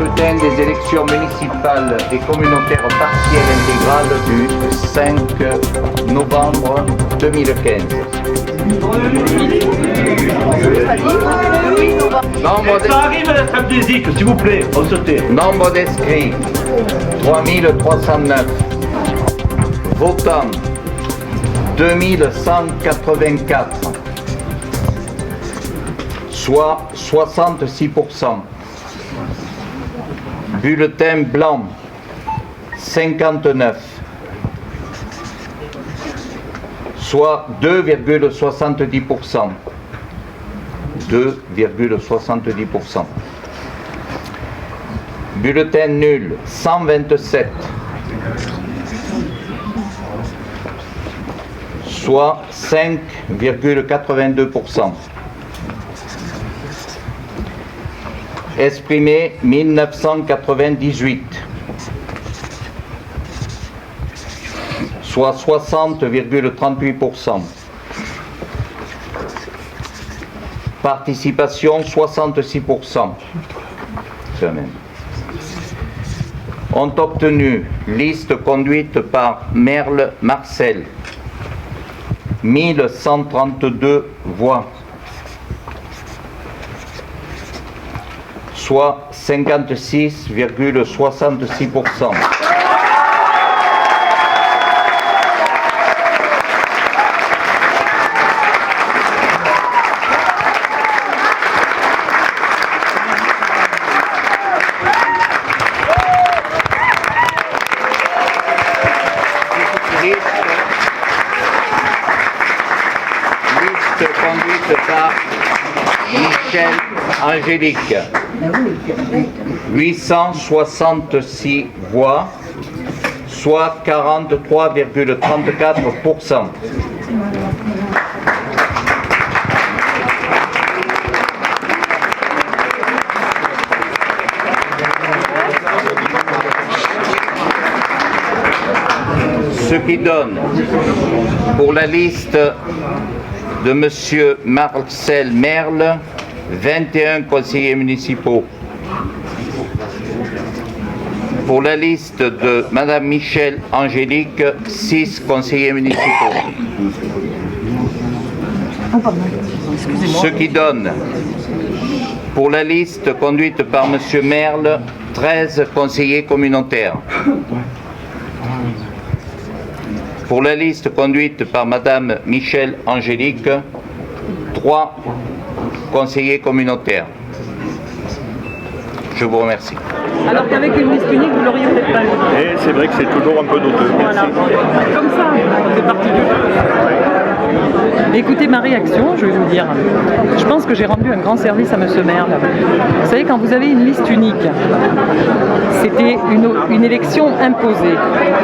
scrutin des élections municipales et communautaires partielles intégrales du 5 novembre 2015. Ça arrive à la table des zik, s'il vous plaît, on sauter. Nombre d'inscrits 3309. Votants 2184. Soit 66%. Bulletin blanc 59. Soit 2,70%. 2,70%. Bulletin nul 127. Soit 5,82%. Exprimé 1998, soit 60,38%. Participation 66%. Ont obtenu liste conduite par Merle Marcel 1132 voix. Soit 56,66%. Liste conduite par Michel Angélique. 866 voix, soit 43,34%. Ce qui donne, pour la liste de M. Marcel Merle, 21 conseillers municipaux. Pour la liste de Mme Michel Angélique, 6 conseillers municipaux. Ce qui donne, pour la liste conduite par M. Merle, 13 conseillers communautaires. Pour la liste conduite par Mme Michel Angélique, 3 conseillers communautaires. Je vous remercie. Alors qu'avec une liste unique, vous l'auriez peut-être pas eu. Et c'est vrai que c'est toujours un peu douteux. Voilà. Comme ça, c'est parti du jeu. Écoutez ma réaction, je vais vous dire. Je pense que j'ai rendu un grand service à Monsieur Merle. Vous savez, quand vous avez une liste unique, c'était une élection imposée.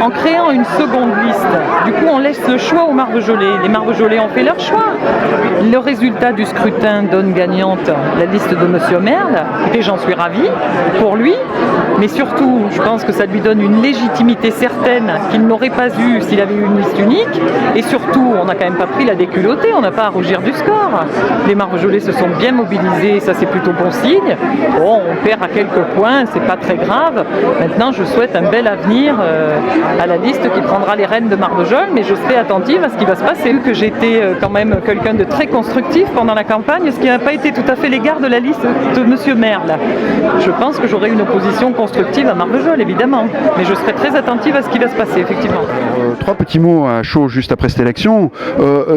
En créant une seconde liste, du coup on laisse le choix aux Marvejols. Les Marvejols ont fait leur choix. Le résultat du scrutin donne gagnante la liste de Monsieur Merle. Et j'en suis ravie pour lui. Mais surtout, je pense que ça lui donne une légitimité certaine qu'il n'aurait pas eu s'il avait eu une liste unique. Et surtout, on n'a quand même pas pris la déculottée, on n'a pas à rougir du score. Les Marvejols se sont bien mobilisés, ça c'est plutôt bon signe. Bon, on perd à quelques points, c'est pas très grave. Maintenant, je souhaite un bel avenir à la liste qui prendra les rênes de Marvejols, mais je serai attentive à ce qui va se passer. Que j'étais quand même quelqu'un de très constructif pendant la campagne, ce qui n'a pas été tout à fait l'égard de la liste de Monsieur Merle. Je pense que j'aurai une opposition constructive à Marvejols, évidemment, mais je serai très attentive à ce qui va se passer, effectivement. 3 petits mots à chaud juste après cette élection.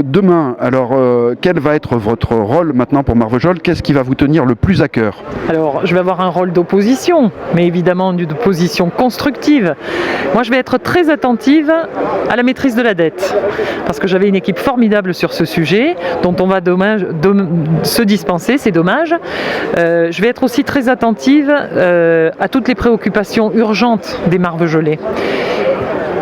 Demain, alors, quel va être votre rôle maintenant pour Marvejols? Qu'est-ce qui va vous tenir le plus à cœur? Alors, je vais avoir un rôle d'opposition, mais évidemment d'une opposition constructive. Moi, je vais être très attentive à la maîtrise de la dette, parce que j'avais une équipe formidable sur ce sujet, dont on va se dispenser, c'est dommage. Je vais être aussi très attentive à toutes les préoccupations urgentes des Marvejolais.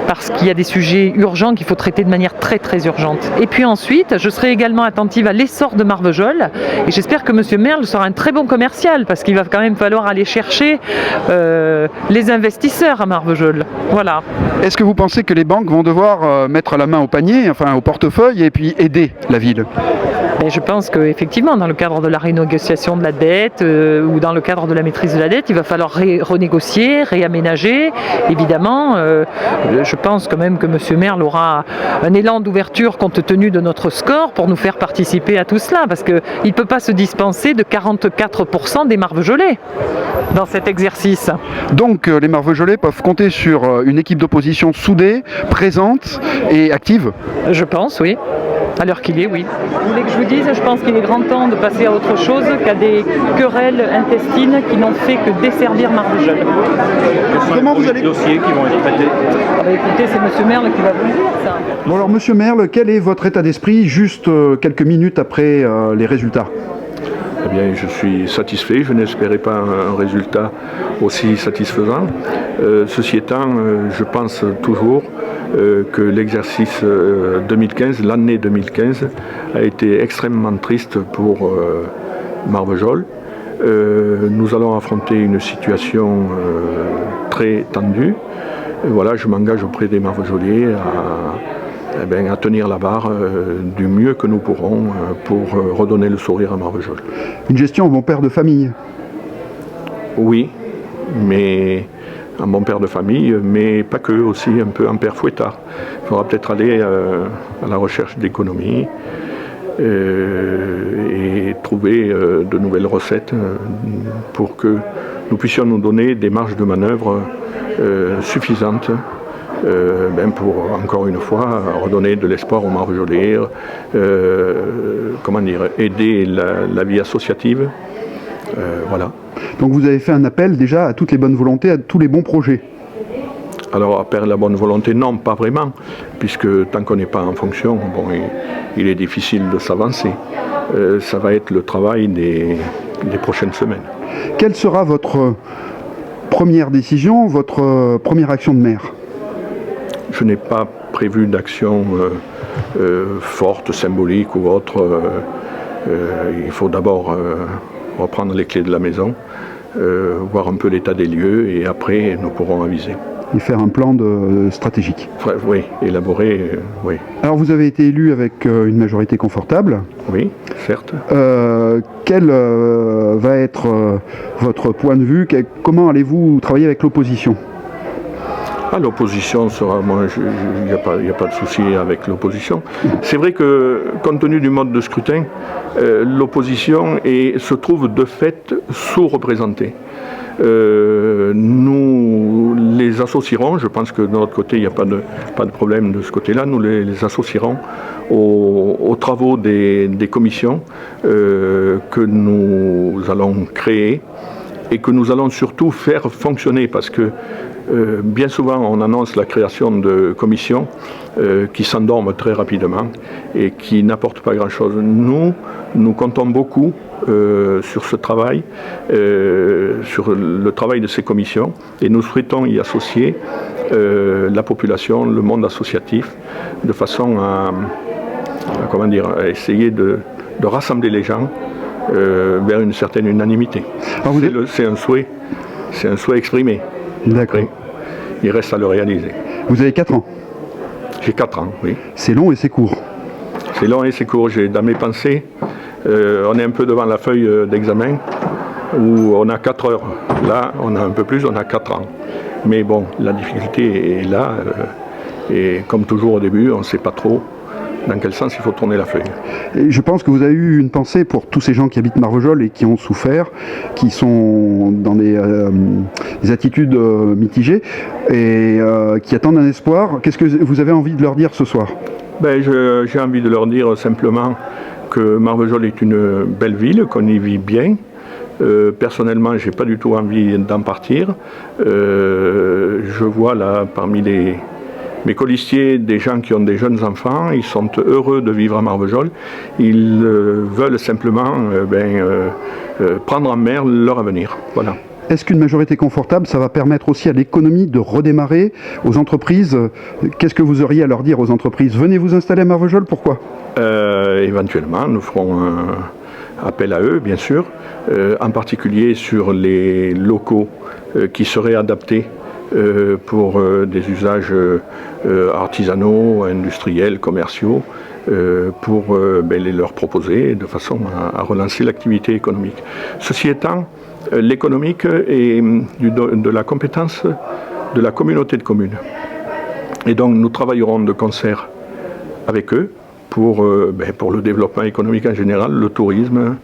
Parce qu'il y a des sujets urgents qu'il faut traiter de manière très très urgente. Et puis ensuite, je serai également attentive à l'essor de Marvejols et j'espère que M. Merle sera un très bon commercial parce qu'il va quand même falloir aller chercher les investisseurs à Marvejols. Voilà. Est-ce que vous pensez que les banques vont devoir mettre la main au panier, enfin au portefeuille et puis aider la ville? Et je pense qu'effectivement, dans le cadre de la renégociation de la dette ou dans le cadre de la maîtrise de la dette, il va falloir renégocier, réaménager. Évidemment, je pense quand même que M. Merle aura un élan d'ouverture compte tenu de notre score pour nous faire participer à tout cela, parce qu'il ne peut pas se dispenser de 44% des Marvejols dans cet exercice. Donc les Marvejols peuvent compter sur une équipe d'opposition soudée, présente et active? Je pense, oui. À l'heure qu'il est, oui. Vous voulez que je vous dise, je pense qu'il est grand temps de passer à autre chose qu'à des querelles intestines qui n'ont fait que desservir Marvejol. Comment vous allez... dossiers qui vont être traités? Écoutez, c'est M. Merle qui va vous le dire, ça. Bon alors Monsieur Merle, quel est votre état d'esprit juste quelques minutes après les résultats? Eh bien, je suis satisfait. Je n'espérais pas un résultat aussi satisfaisant. Ceci étant, je pense toujours que l'exercice 2015, l'année 2015, a été extrêmement triste pour Marvejol. Nous allons affronter une situation très tendue. Et voilà, je m'engage auprès des Marvejoliers à tenir la barre du mieux que nous pourrons pour redonner le sourire à Marvejol. Une gestion en bon père de famille? Oui, mais un bon père de famille, mais pas que, aussi un peu un père fouettard. Il faudra peut-être aller à la recherche d'économies et trouver de nouvelles recettes pour que nous puissions nous donner des marges de manœuvre suffisantes pour, encore une fois, redonner de l'espoir aux Marvejolais, aider la vie associative. Voilà. Donc vous avez fait un appel déjà à toutes les bonnes volontés, à tous les bons projets? Alors, appel à la bonne volonté, non, pas vraiment, puisque tant qu'on n'est pas en fonction, il est difficile de s'avancer. Ça va être le travail des prochaines semaines. Quelle sera votre première décision, votre première action de maire? Je n'ai pas prévu d'action forte, symbolique ou autre. Il faut d'abord reprendre les clés de la maison, voir un peu l'état des lieux et après nous pourrons aviser. Et faire un plan stratégique. Oui, élaborer, oui. Alors vous avez été élu avec une majorité confortable. Oui, certes. Quel va être votre point de vue? Comment allez-vous travailler avec l'opposition? L'opposition sera, il n'y a pas de souci avec l'opposition. C'est vrai que, compte tenu du mode de scrutin, l'opposition se trouve de fait sous-représentée. Nous les associerons, je pense que de notre côté il n'y a pas de problème de ce côté-là, nous les associerons aux travaux des commissions que nous allons créer et que nous allons surtout faire fonctionner, parce que bien souvent on annonce la création de commissions qui s'endorment très rapidement et qui n'apportent pas grand-chose. Nous comptons beaucoup sur ce travail, sur le travail de ces commissions, et nous souhaitons y associer la population, le monde associatif, de façon à essayer de rassembler les gens vers une certaine unanimité. C'est un souhait exprimé. D'accord. Il reste à le réaliser. Vous avez 4 ans? J'ai 4 ans, oui. C'est long et c'est court. C'est long et c'est court. J'ai dans mes pensées, on est un peu devant la feuille d'examen où on a 4 heures. Là, on a un peu plus, on a 4 ans. Mais bon, la difficulté est là. Et comme toujours au début, on ne sait pas trop dans quel sens il faut tourner la feuille. Et je pense que vous avez eu une pensée pour tous ces gens qui habitent Marvejol et qui ont souffert, qui sont dans des attitudes mitigées et qui attendent un espoir. Qu'est-ce que vous avez envie de leur dire ce soir? J'ai envie de leur dire simplement que Marvejol est une belle ville, qu'on y vit bien. Personnellement, je n'ai pas du tout envie d'en partir. Je vois là, parmi mes colistiers, des gens qui ont des jeunes enfants, ils sont heureux de vivre à Marvejol. Ils veulent simplement prendre en main leur avenir. Voilà. Est-ce qu'une majorité confortable, ça va permettre aussi à l'économie de redémarrer, aux entreprises? Qu'est-ce que vous auriez à leur dire aux entreprises? Venez vous installer à Marvejol, pourquoi? Éventuellement, nous ferons un appel à eux, bien sûr, en particulier sur les locaux qui seraient adaptés pour des usages artisanaux, industriels, commerciaux, pour leur proposer de façon à relancer l'activité économique. Ceci étant, l'économique est de la compétence de la communauté de communes. Et donc nous travaillerons de concert avec eux pour le développement économique en général, le tourisme,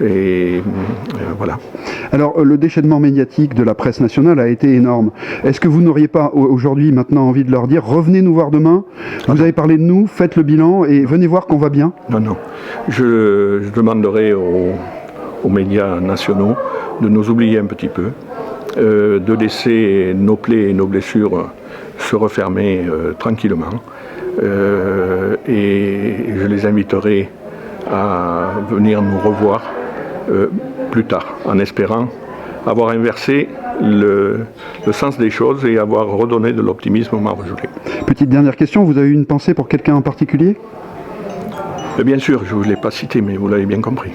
et voilà. Alors, le déchaînement médiatique de la presse nationale a été énorme. Est-ce que vous n'auriez pas aujourd'hui maintenant envie de leur dire « Revenez nous voir demain, vous avez parlé de nous, faites le bilan et venez voir qu'on va bien ». Non, non. Je demanderai aux médias nationaux de nous oublier un petit peu, de laisser nos plaies et nos blessures se refermer tranquillement. Et je les inviterai à venir nous revoir plus tard, en espérant avoir inversé le sens des choses et avoir redonné de l'optimisme au Marvejoulais. Petite dernière question, vous avez une pensée pour quelqu'un en particulier ? Bien sûr, je ne vous l'ai pas cité, mais vous l'avez bien compris.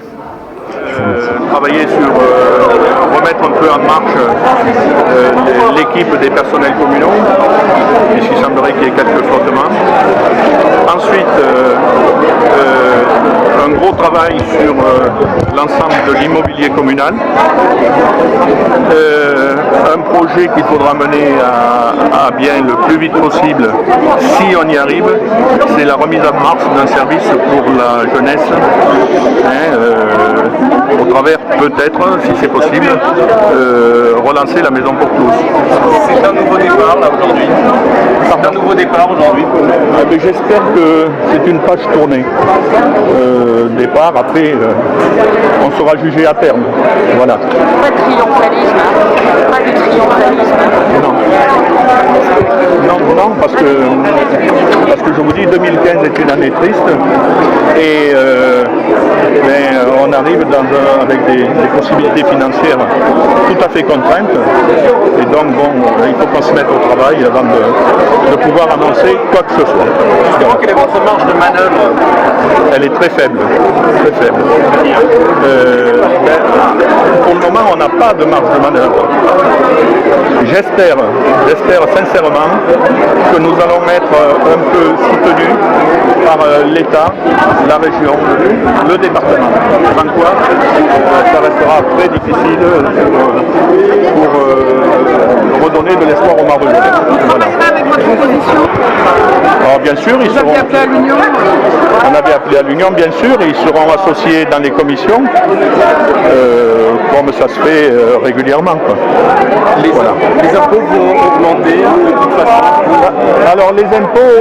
Travailler sur remettre un peu en marche l'équipe des personnels communaux, puisqu'il semblerait qu'il y ait quelques flottements. Ensuite, un gros travail sur l'ensemble de l'immobilier communal. Un projet qu'il faudra mener à bien le plus vite possible, si on y arrive, c'est la remise en marche d'un service pour la jeunesse. Au travers, peut-être, si c'est possible, relancer la maison pour tous. C'est un nouveau départ là aujourd'hui. C'est un nouveau départ aujourd'hui. J'espère que c'est une page tournée. Départ, après, on sera jugé à terme. Voilà. Pas de triomphalisme, pas de triomphalisme. Non, parce que je vous dis, 2015 est une année triste et on arrive avec des possibilités financières tout à fait contraintes et donc il faut qu'on se mette au travail avant de pouvoir annoncer quoi que ce soit. Quelle est votre marge de manœuvre? Elle est très faible, très faible. Pour le moment, on n'a pas de marge de manœuvre. J'espère sincèrement que nous allons être un peu soutenus par l'État, la région, le département. Sans quoi, ça restera très difficile pour redonner de l'espoir aux Marvejoulais. Voilà. Avec votre proposition, Alors bien sûr, ils seront... appelé à l'Union. On avait appelé à l'Union, bien sûr, et ils seront associés dans les commissions, comme ça se fait régulièrement. Quoi. Les impôts vont augmenter de toute façon. Alors les impôts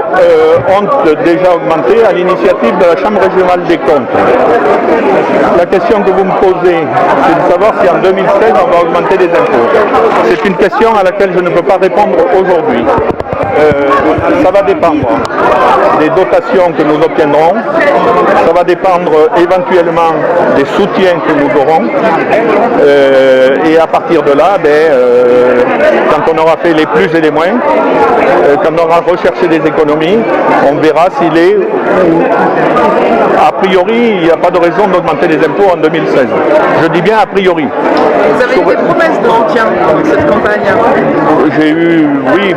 ont déjà augmenté à l'initiative de la Chambre régionale des comptes. La question que vous me posez, c'est de savoir si en 2016 on va augmenter les impôts. C'est une question à laquelle je ne peux pas répondre aujourd'hui. Ça va dépendre des dotations que nous obtiendrons, ça va dépendre éventuellement des soutiens que nous aurons, et à partir de là, quand on aura fait les plus et les moins, quand on aura recherché des économies, on verra s'il est... A priori, il n'y a pas de raison d'augmenter les impôts en 2016. Je dis bien a priori. Vous avez eu des promesses de soutien avec cette campagne? J'ai eu, oui,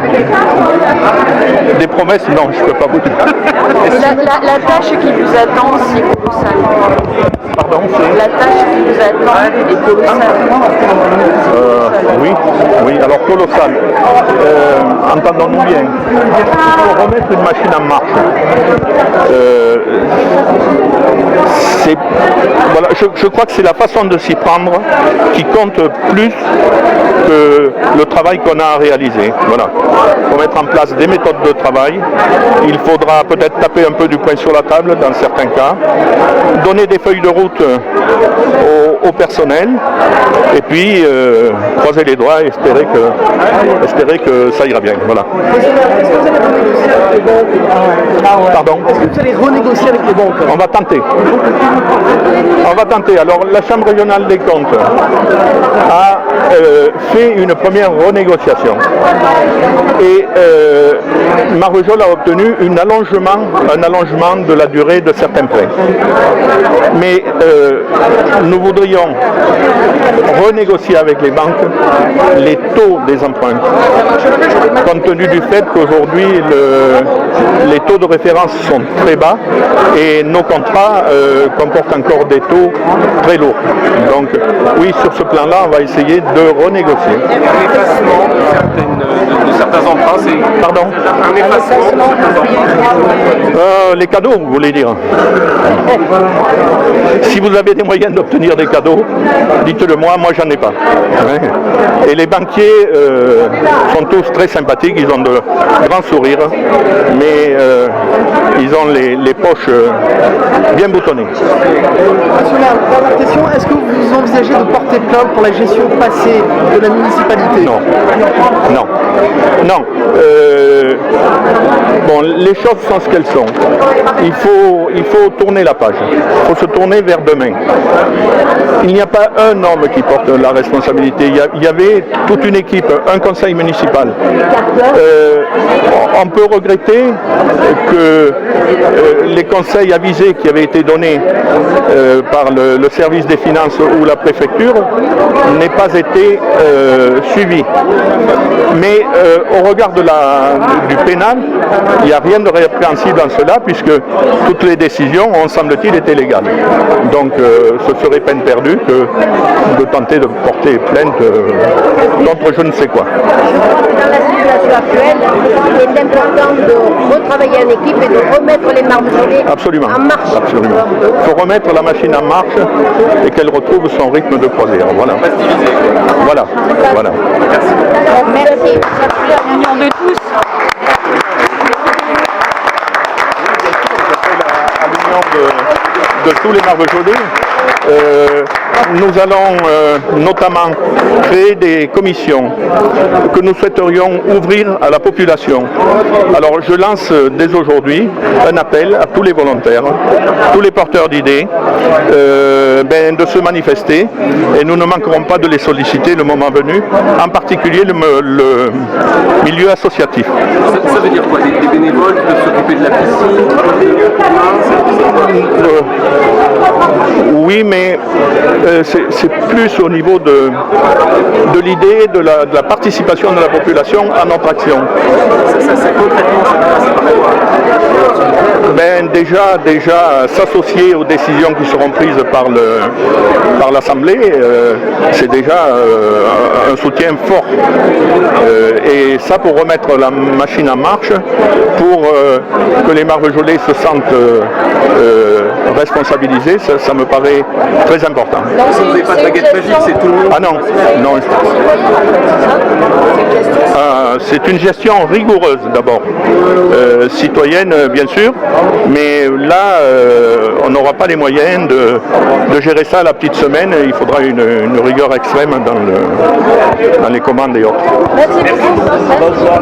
des promesses, non, je ne peux pas vous dire. La tâche qui vous attend, c'est colossal. Pardon, La tâche qui vous attend est colossale. Oui, alors colossal. Entendons-nous bien. Il faut remettre une machine en marche. Voilà, je crois que c'est la façon de s'y prendre qui compte plus que le travail qu'on a à réaliser. Voilà. Il faut mettre en place des méthodes de travail. Il faudra peut-être taper un peu du poing sur la table dans certains cas, donner des feuilles de route au personnel et puis croiser les doigts et espérer que ça ira bien. Voilà. Pardon? Est-ce que vous allez renégocier avec les banques? On va tenter. Alors, la Chambre régionale des comptes a fait une première renégociation. Et Marvejols a obtenu un allongement de la durée de certains prêts. Mais nous voudrions renégocier avec les banques les taux des emprunts, compte tenu du fait qu'aujourd'hui les taux de référence sont très bas et nos contrats comportent encore des taux très lourds. Donc oui, sur ce plan-là, on va essayer de renégocier. Un effacement de certains emprunts, c'est... Pardon? Un effacement de certains emprunts. Les cadeaux, vous voulez dire? Si vous avez des moyens d'obtenir des cadeaux, dites-le moi j'en ai pas. Et les banquiers sont tous très sympathiques, ils ont de grands sourires, mais ils ont les poches bien boutonnées. Monsieur le maire, dernière question, est-ce que vous envisagez de porter plainte pour la gestion passée de la municipalité? Non. Non. Non. Bon, les choses sont ce qu'elles sont. Il faut tourner la page. Il faut se tourner vers demain. Il n'y a pas un homme qui porte la responsabilité. Il y avait toute une équipe, un conseil municipal. On peut regretter que les conseils avisés qui avaient été donnés par le service des finances ou la préfecture n'aient pas été suivis. Mais au regard du pénal, il n'y a rien de répréhensible en cela, puisque toutes les décisions ont, semble-t-il, été légales. Donc ce serait peine perdue que de tenter de porter plainte contre je ne sais quoi. Dans la situation actuelle, il est important de retravailler en équipe et de remettre les Marvejolais en marche. Absolument. Il faut remettre la machine en marche et qu'elle retrouve son rythme de croisière. Voilà. Voilà. Merci. La réunion de tous. À l'union de tous les Marvejolais. Nous allons notamment créer des commissions que nous souhaiterions ouvrir à la population. Alors je lance dès aujourd'hui un appel à tous les volontaires, tous les porteurs d'idées, de se manifester, et nous ne manquerons pas de les solliciter le moment venu, en particulier le milieu associatif. Ça veut dire quoi? Des bénévoles qui peuvent s'occuper de la piscine? Oui, mais c'est plus au niveau de l'idée de la participation de la population à notre action. Ça concrètement, ça passe par quoi? Déjà s'associer aux décisions qui seront prises par l'Assemblée, c'est déjà un soutien fort. Et ça, pour remettre la machine en marche, pour que les Marvejolais se sentent responsabilisés, ça me paraît très important. Vous n'avez pas de baguette magique, c'est tout le monde? Ah non. C'est une gestion rigoureuse d'abord, citoyenne bien sûr, mais là on n'aura pas les moyens de gérer ça à la petite semaine. Il faudra une rigueur extrême dans les commandes et autres. Merci beaucoup. Bonsoir,